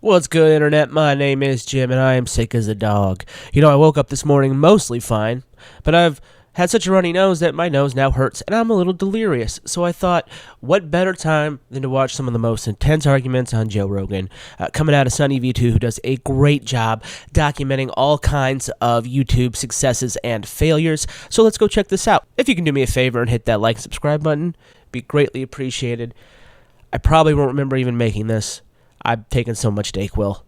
What's good, Internet? My name is Jim, and I am sick as a dog. You know, I woke up this morning mostly fine, but I've had such a runny nose that my nose now hurts, and I'm a little delirious. So I thought, what better time than to watch some of the most intense arguments on Joe Rogan, coming out of Sunny V2, who does a great job documenting all kinds of YouTube successes and failures. So let's go check this out. If you can do me a favor and hit that like and subscribe button, be greatly appreciated. I probably won't remember even making this. I've taken so much Dayquil.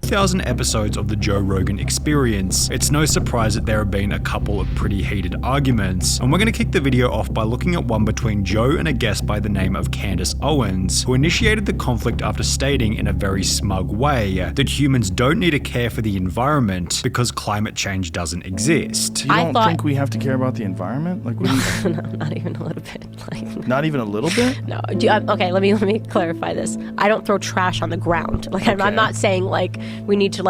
2,000 episodes of the Joe Rogan Experience. It's no surprise that there have been a couple of pretty heated arguments, and we're going to kick the video off by looking at one between Joe and a guest by the name of Candace Owens, who initiated the conflict after stating in a very smug way that humans don't need to care for the environment because climate change doesn't exist. You don't think we have to care about the environment? Like, no, not even a little bit. Like, not even a little bit? No. Okay, let me clarify this. I don't throw trash on the ground. Like, okay. I'm not saying like we need to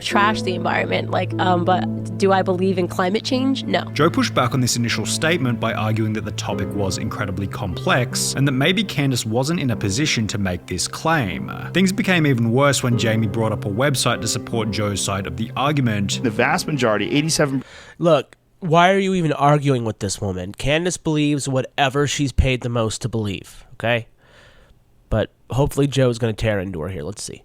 trash the environment. But do I believe in climate change? No. Joe pushed back on this initial statement by arguing that the topic was incredibly complex and that maybe Candace wasn't in a position to make this claim. Things became even worse when Jamie brought up a website to support Joe's side of the argument. The vast majority, 87%. Look, why are you even arguing with this woman? Candace believes whatever she's paid the most to believe, okay? But hopefully Joe's going to tear into her here. Let's see.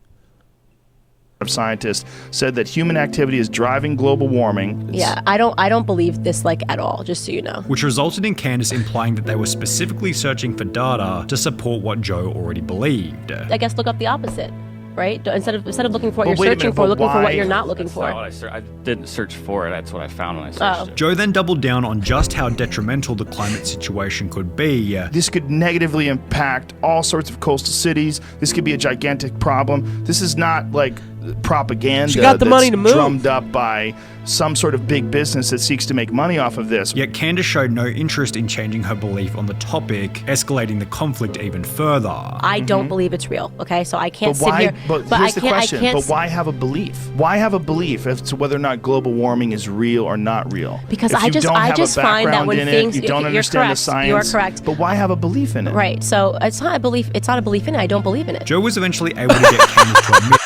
Scientists said that human activity is driving global warming. Yeah, I don't believe this at all, just so you know. Which resulted in Candace implying that they were specifically searching for data to support what Joe already believed. I guess look up the opposite, right? Instead of looking for what you're searching for, looking for what you're not looking for. I didn't search for it. That's what I found when I searched it. Joe then doubled down on just how detrimental the climate situation could be. This could negatively impact all sorts of coastal cities. This could be a gigantic problem. This is not like propaganda. She got the money to move. Drummed up by some sort of big business that seeks to make money off of this. Yet Candace showed no interest in changing her belief on the topic, escalating the conflict even further. I don't believe it's real, okay? So I can't sit here. But here's the question. But why have a belief? Why have a belief as to whether or not global warming is real or not real? Because I just find that when things, you don't understand the science. You are correct. But why have a belief in it? Right. So it's not a belief. It's not a belief in it. I don't believe in it. Joe was eventually able to get Candace to admit.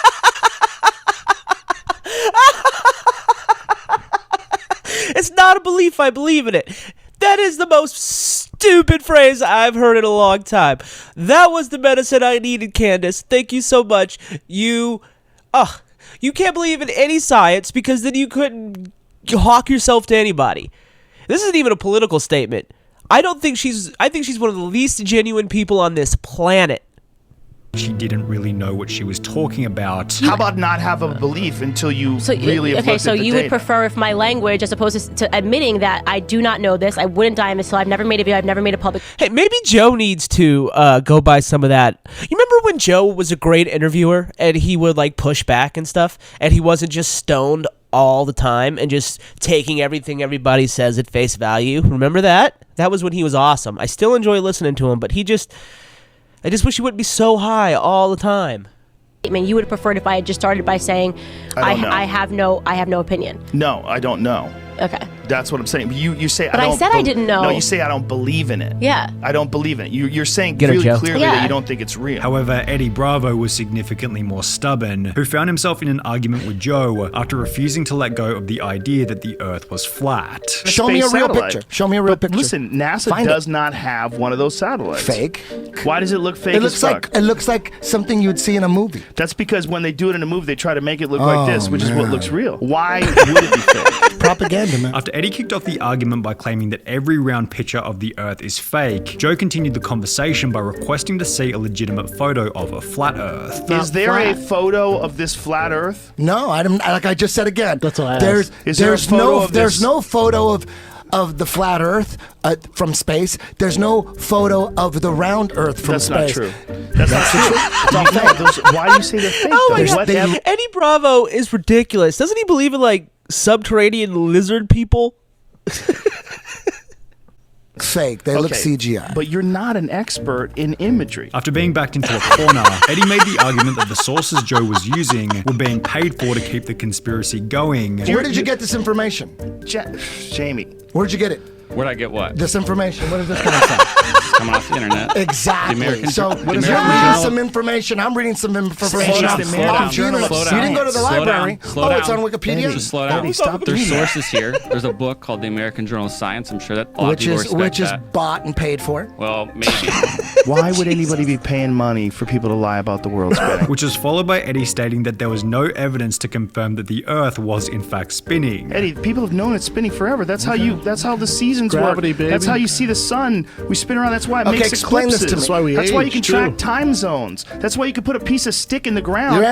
It's not a belief, I believe in it. That is the most stupid phrase I've heard in a long time. That was the medicine I needed, Candace. Thank you so much. You can't believe in any science because then you couldn't hawk yourself to anybody. This isn't even a political statement. I think she's one of the least genuine people on this planet. She didn't really know what she was talking about. How about not have a belief until you really have looked at the you data? Would prefer if my language, as opposed to admitting that I do not know this, I wouldn't die in this, so I've never made a video, I've never made a public... Hey, maybe Joe needs to go by some of that. You remember when Joe was a great interviewer and he would push back and stuff, and he wasn't just stoned all the time and just taking everything everybody says at face value? Remember that? That was when he was awesome. I still enjoy listening to him, but I just wish he wouldn't be so high all the time. I mean, you would have preferred if I had just started by saying, I have no opinion. No, I don't know. Okay. That's what I'm saying. You say but I said I didn't know. No, you say I don't believe in it. Yeah. I don't believe in it. You're saying really clearly that you don't think it's real. However, Eddie Bravo was significantly more stubborn, who found himself in an argument with Joe after refusing to let go of the idea that the Earth was flat. Show me a real picture. Show me a real picture. Listen, NASA does not have one of those satellites. Fake. Why does it look fake? It looks like something you'd see in a movie. That's because when they do it in a movie, they try to make it look like this, which is what looks real. Why would it be fake? Propaganda, man. After Eddie kicked off the argument by claiming that every round picture of the Earth is fake, Joe continued the conversation by requesting to see a legitimate photo of a flat Earth. Is there a photo of this flat Earth? No, like I just said again. That's what I asked. There's no photo of the flat Earth from space. There's no photo of the round Earth from space. That's not true. That's not true. It's all fake. Why do you say they're fake? Oh my God. Eddie Bravo is ridiculous. Doesn't he believe in subterranean lizard people? Fake. They look CGI. But you're not an expert in imagery. After being backed into a corner, Eddie made the argument that the sources Joe was using were being paid for to keep the conspiracy going. Where did you get this information? Jamie. Where did you get it? Where'd I get what? This information. Where is this coming from? coming off the internet. Exactly. So you're reading Journal- some information. I'm reading some information Slow off down, the internet. slow You down. didn't go to the Slow library. down, slow It's on down. Wikipedia. Just slow down. Eddie, stop There's doing that. sources here. There's a book called The American Journal of Science. I'm sure that a lot of people respect Which is that. bought and paid for. Well, maybe. Why would anybody be paying money for people to lie about the world spinning? Which is followed by Eddie stating that there was no evidence to confirm that the Earth was in fact spinning. Eddie, people have known it's spinning forever. That's how the seasons Gravity, work. baby. That's how you see the sun. We spin around. That's why it Okay, makes explain this eclipses. to me. That's why we That's why you age, can too. track time zones. That's why you can put a piece of stick in the ground.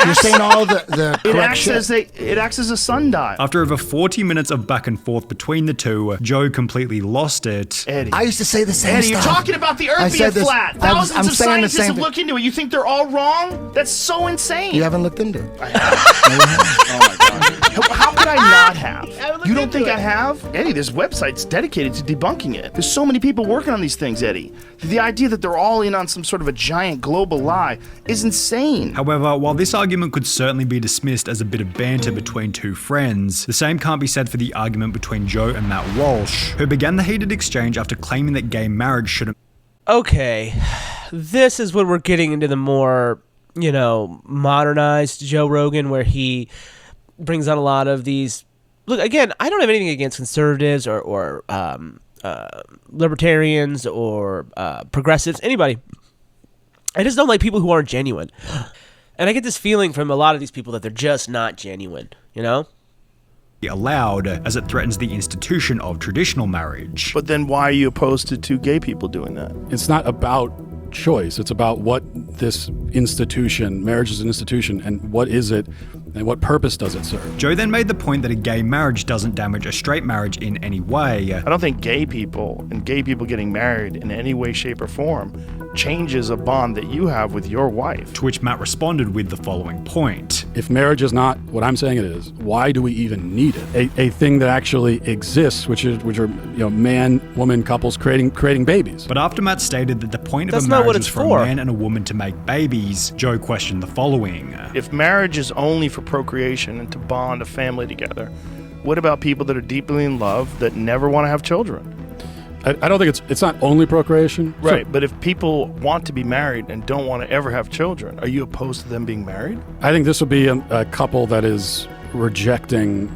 You're saying all the It correct acts shit. as it acts as a sundial. After over 40 minutes of back and forth between the two, Joe completely lost it. Eddie, I used to say the same Eddie, you're stuff. talking about the I Earth being said this- flat. I'm Thousands of saying the scientists same have thing. looked into it. You think they're all wrong? That's so insane. You haven't looked into it. How could I not have? You don't think I have? Eddie, there's websites dedicated to debunking it. There's so many people working on these things, Eddie. The idea that they're all in on some sort of a giant global lie is insane. However, while this argument could certainly be dismissed as a bit of banter between two friends, the same can't be said for the argument between Joe and Matt Walsh, who began the heated exchange after claiming that gay marriage shouldn't. Okay, this is when we're getting into the more, modernized Joe Rogan, where he brings on a lot of these. Look, again, I don't have anything against conservatives or libertarians or progressives, anybody. I just don't like people who aren't genuine. And I get this feeling from a lot of these people that they're just not genuine, Be allowed, as it threatens the institution of traditional marriage. But then why are you opposed to two gay people doing that? It's not about choice. It's about what this institution, marriage is an institution, and what is it, and what purpose does it serve? Joe then made the point that a gay marriage doesn't damage a straight marriage in any way. I don't think gay people and gay people getting married in any way, shape, or form changes a bond that you have with your wife. To which Matt responded with the following point. If marriage is not what I'm saying it is, why do we even need it? A thing that actually exists, which are man, woman couples creating babies. But after Matt stated that the point That's of a not marriage what is it's for for. a man and a woman to make babies, Joe questioned the following. If marriage is only for procreation and to bond a family together, what about people that are deeply in love that never want to have children? I don't think it's not only procreation. Right, but if people want to be married and don't want to ever have children, are you opposed to them being married? I think this would be a couple that is rejecting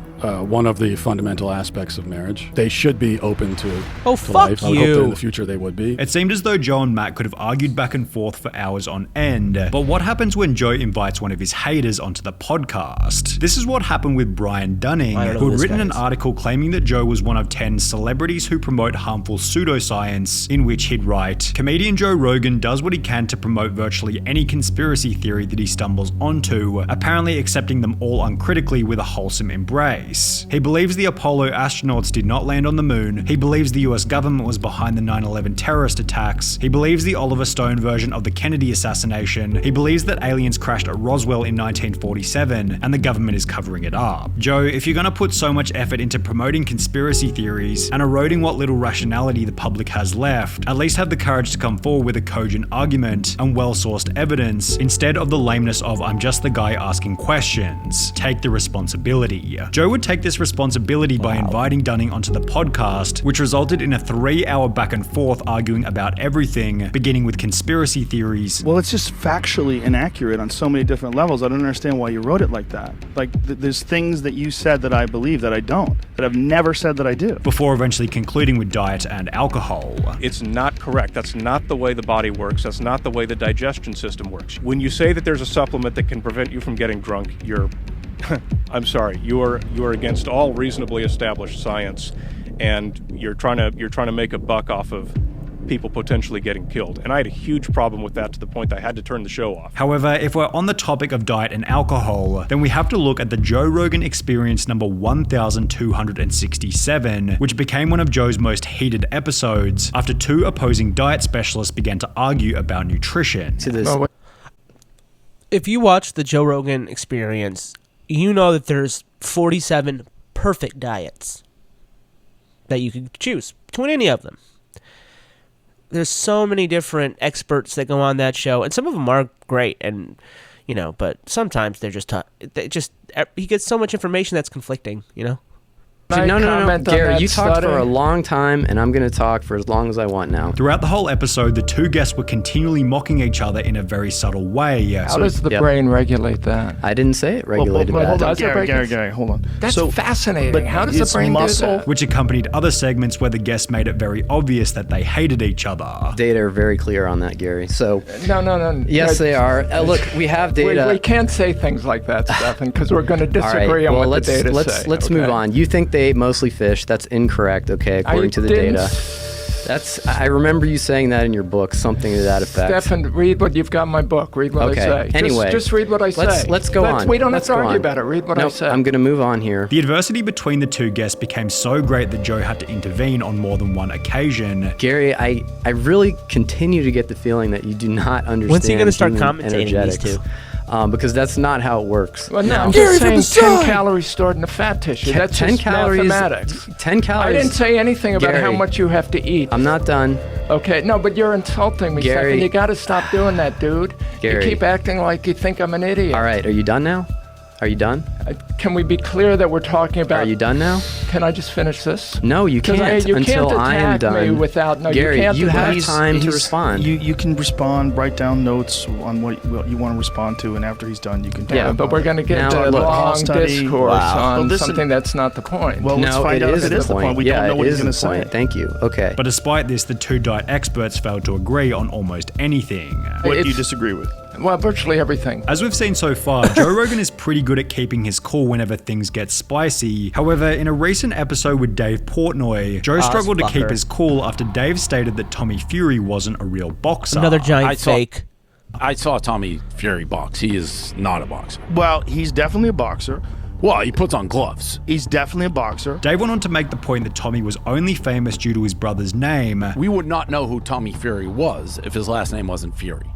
one of the fundamental aspects of marriage. They should be open to, Oh, to fuck life. I would hope that you. in the future they would be. It seemed as though Joe and Matt could have argued back and forth for hours on end. But what happens when Joe invites one of his haters onto the podcast? This is what happened with Brian Dunning, I don't know who who had this written guy an is. article claiming that Joe was one of 10 celebrities who promote harmful pseudoscience, in which he'd write, "Comedian Joe Rogan does what he can to promote virtually any conspiracy theory that he stumbles onto, apparently accepting them all uncritically with a wholesome embrace. He believes the Apollo astronauts did not land on the moon. He believes the US government was behind the 9/11 terrorist attacks. He believes the Oliver Stone version of the Kennedy assassination. He believes that aliens crashed at Roswell in 1947 and the government is covering it up. Joe, if you're gonna put so much effort into promoting conspiracy theories and eroding what little rationality the public has left, at least have the courage to come forward with a cogent argument and well-sourced evidence instead of the lameness of I'm just the guy asking questions. Take the responsibility." Joe would take this responsibility by inviting Dunning onto the podcast, which resulted in a 3-hour back and forth arguing about everything, beginning with conspiracy theories. Well, it's just factually inaccurate on so many different levels. I don't understand why you wrote it like that. Like, there's things that you said that I believe that I don't, that I've never said that I do. Before eventually concluding with diet and alcohol. It's not correct. That's not the way the body works. That's not the way the digestion system works. When you say that there's a supplement that can prevent you from getting drunk, you're I'm sorry. You are against all reasonably established science, and you're trying to make a buck off of people potentially getting killed. And I had a huge problem with that to the point that I had to turn the show off. However, if we're on the topic of diet and alcohol, then we have to look at the Joe Rogan Experience number 1267, which became one of Joe's most heated episodes after two opposing diet specialists began to argue about nutrition. If you watch the Joe Rogan Experience, you know that there's 47 perfect diets that you could choose between any of them. There's so many different experts that go on that show, and some of them are great, and but sometimes they're just he gets so much information that's conflicting, No, Gary, you talked for a long time, and I'm going to talk for as long as I want now. Throughout the whole episode, the two guests were continually mocking each other in a very subtle way. How does the brain regulate that? I didn't say it regulated that. Hold on, Gary, hold on. That's fascinating. But how does the brain do that? Which accompanied other segments where the guests made it very obvious that they hated each other. Data are very clear on that, Gary. So No. Yes, they are. Look, we have data. We can't say things like that, Stefan, because we're going to disagree on what the data say. Let's move on. You think they ate mostly fish? That's incorrect, okay, according to the data. I remember you saying that in your book, something to that effect. Stefan, read what you've got in my book. Read what I say. Anyway, just read what I say. Let's go on. We don't have to argue about it. Read what I say. I'm going to move on here. The adversity between the two guests became so great that Joe had to intervene on more than one occasion. Gary, I really continue to get the feeling that you do not understand. When's he going to start human commentating energetics. these two? Because that's not how it works. Well, no, I'm just saying 10 calories stored in the fat tissue. That's 10 just calories, mathematics. 10 calories. I didn't say anything about Gary, how much you have to eat. I'm not done. Okay, no, but you're insulting me, Gary, Stefan. You got to stop doing that, dude. Gary. You keep acting like you think I'm an idiot. All right, are you done now? Are you done? Can we be clear that we're talking about... Are you done now? Can I just finish this? No, you can't until I am done. Me without, no, Gary, you have He's- time to respond. You can respond, write down notes on what you want to respond to, and after he's done, you can talk Yeah, but about we're it. going to get Now, into a look, long study. discourse Wow. on Well, listen- something that's not the point. Well, let's No, find out if it is the point. We don't know what he's going to say. Thank you. Okay. But despite this, the two diet experts failed to agree on almost anything. What do you It's- disagree with? Well, virtually everything. As we've seen so far, Joe Rogan is pretty good at keeping his cool whenever things get spicy. However, in a recent episode with Dave Portnoy, Joe struggled to keep fucker. his cool after Dave stated that Tommy Fury wasn't a real boxer. Another giant fake. I saw Tommy Fury box. He is not a boxer. Well, he's definitely a boxer. Well, he puts on gloves. He's definitely a boxer. Dave went on to make the point that Tommy was only famous due to his brother's name. We would not know who Tommy Fury was if his last name wasn't Fury.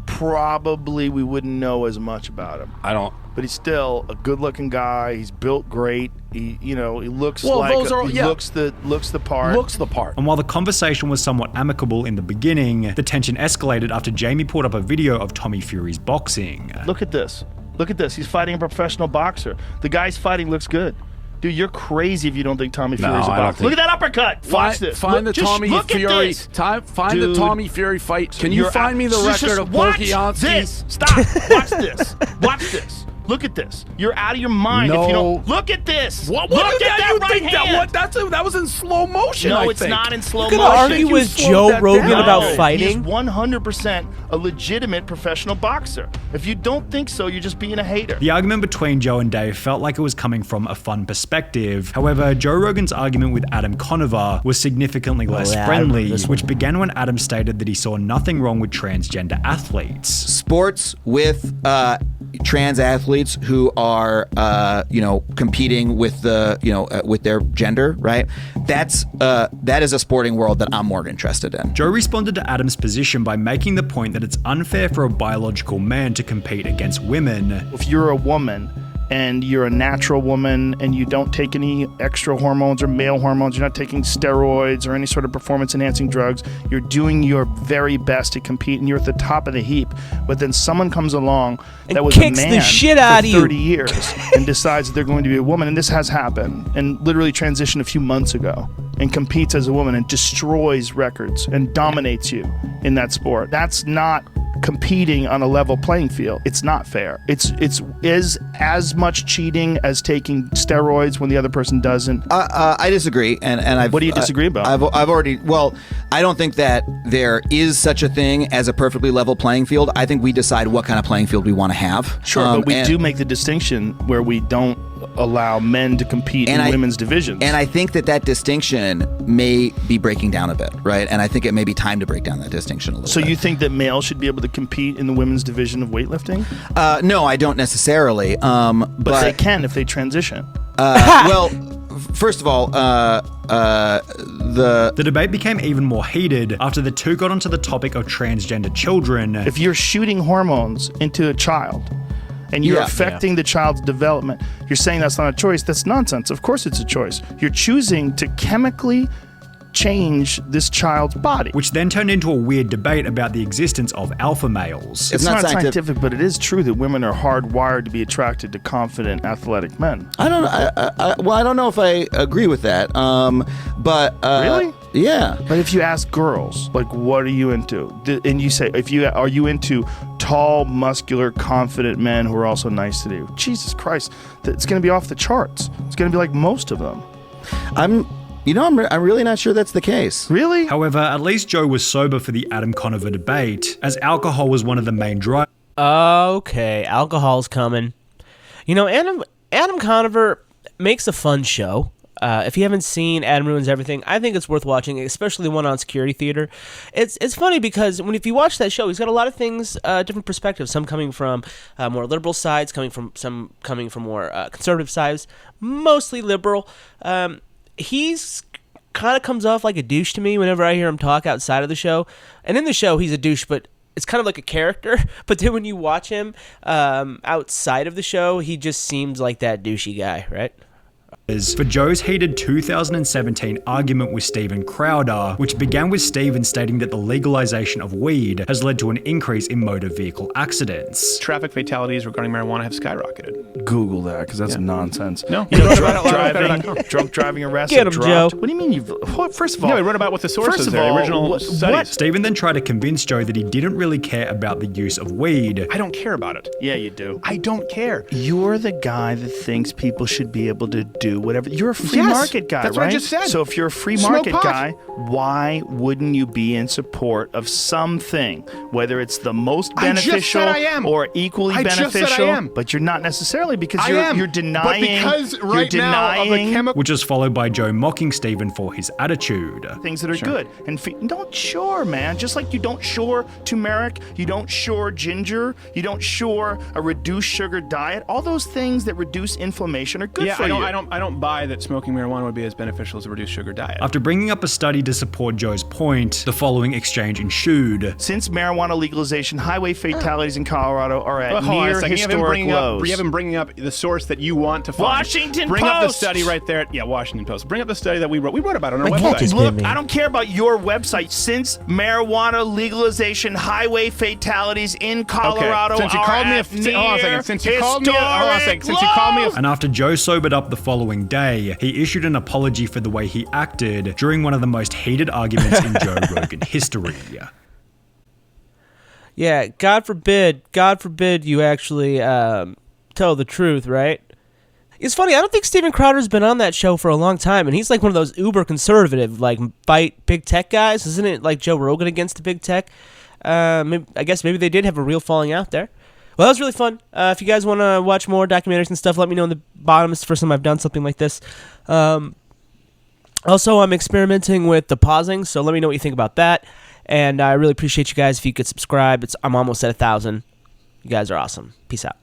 Probably we wouldn't know as much about him. I don't. But he's still a good-looking guy. He's built great. He looks Well, like those are- he yeah. looks the part. Looks the part. And while the conversation was somewhat amicable in the beginning, the tension escalated after Jamie pulled up a video of Tommy Fury's boxing. Look at this. Look at this. He's fighting a professional boxer. The guy's fighting looks good. Dude, you're crazy if you don't think Tommy Fury's a I don't boxer. think- Look at that uppercut. Watch this. Find Look, the just Tommy look at Fury. this. Find Dude. the Tommy Fury fight. Can you You're find me the just record of watch Volkanovski? this. Stop. Watch this. Watch this. Look at this. You're out of your mind if you don't. Look at this. What Look do at that right hand. That was in slow motion. No, I it's think. not in slow You're motion. gonna argue with Joe Rogan about fighting? He's 100% a legitimate professional boxer. If you don't think so, you're just being a hater. The argument between Joe and Dave felt like it was coming from a fun perspective. However, Joe Rogan's argument with Adam Conover was significantly less yeah, I friendly, remember this which began when Adam stated that he saw nothing wrong with transgender athletes. Sports with trans athletes who are competing with with their gender, right? That is a sporting world that I'm more interested in. Joe responded to Adam's position by making the point that it's unfair for a biological man to compete against women. If you're a woman and you're a natural woman and you don't take any extra hormones or male hormones, you're not taking steroids or any sort of performance-enhancing drugs, you're doing your very best to compete and you're at the top of the heap. But then someone comes along that was a kicks man the shit out for of you. 30 years and decides that they're going to be a woman, and this has happened, and literally transitioned a few months ago, and competes as a woman and destroys records and dominates you in that sport. That's not competing on a level playing field. It's not fair. It's as much cheating as taking steroids when the other person doesn't. I disagree, and I've. What do you disagree about? I've already. Well, I don't think that there is such a thing as a perfectly level playing field. I think we decide what kind of playing field we want to have. Sure, but we do make the distinction where we don't allow men to compete in women's divisions. And I think that distinction may be breaking down a bit, right? And I think it may be time to break down that distinction a little bit. So you think that males should be able to compete in the women's division of weightlifting? No, I don't necessarily. But they can if they transition. Well, first of all, the debate became even more heated after the two got onto the topic of transgender children. If you're shooting hormones into a child and you're affecting the child's development, you're saying that's not a choice. That's nonsense. Of course it's a choice. You're choosing to chemically change this child's body. Which then turned into a weird debate about the existence of alpha males. It's not scientific, but it is true that women are hardwired to be attracted to confident, athletic men. I don't know if I agree with that. But really? Yeah. But if you ask girls, like, what are you into? And you say, are you into tall, muscular, confident men who are also nice to you? Jesus Christ, it's going to be off the charts. It's going to be like most of them. I'm really not sure that's the case. Really? However, at least Joe was sober for the Adam Conover debate, as alcohol was one of the main drivers. Okay, alcohol's coming. You know, Adam Conover makes a fun show. If you haven't seen Adam Ruins Everything, I think it's worth watching, especially the one on Security Theater. It's funny because if you watch that show, he's got a lot of things, different perspectives. Some coming from more liberal sides, some coming from more conservative sides, mostly liberal. He's kind of comes off like a douche to me whenever I hear him talk outside of the show. And in the show, he's a douche, but it's kind of like a character. But then when you watch him outside of the show, he just seems like that douchey guy, right? For Joe's heated 2017 argument with Steven Crowder, which began with Steven stating that the legalization of weed has led to an increase in motor vehicle accidents. Traffic fatalities regarding marijuana have skyrocketed. Google that, because that's nonsense. No, drunk driving arrests. Get him, Joe. What do you mean First of all, I wrote about what the sources are, the original studies. Steven then tried to convince Joe that he didn't really care about the use of weed. I don't care about it. Yeah, you do. I don't care. You're the guy that thinks people should be able to do whatever. You're a free market guy, that's right? what I just said. So if you're a free market guy, why wouldn't you be in support of something, whether it's the most beneficial or equally beneficial? But you're not necessarily, because you're denying. But because right now of the chemical, which is followed by Joe mocking Steven for his attitude. Things that are good and don't shore, man. Just like you don't shore turmeric, you don't shore ginger, you don't shore a reduced sugar diet. All those things that reduce inflammation are good for you. I don't buy that smoking marijuana would be as beneficial as a reduced sugar diet. After bringing up a study to support Joe's point, the following exchange ensued. Since marijuana legalization, highway fatalities in Colorado are at near historic lows. You haven't bringing up the source that you want to find. Washington Bring Post. up the study right there. Yeah, Washington Post. Bring up the study that we wrote. We wrote about it on our website. Look, I don't care about your website. Since marijuana legalization, highway fatalities in Colorado Since you called me Since you called me And after Joe sobered up the following day, he issued an apology for the way he acted during one of the most heated arguments in Joe Rogan history. Yeah, God forbid you actually tell the truth, right? It's funny, I don't think Steven Crowder's been on that show for a long time, and he's like one of those uber conservative, like, fight big tech guys. Isn't it like Joe Rogan against the big tech? I guess maybe they did have a real falling out there. Well, that was really fun. If you guys want to watch more documentaries and stuff, let me know in the bottom. It's the first time I've done something like this. Also, I'm experimenting with the pausing, so let me know what you think about that. And I really appreciate you guys if you could subscribe. I'm almost at 1,000. You guys are awesome. Peace out.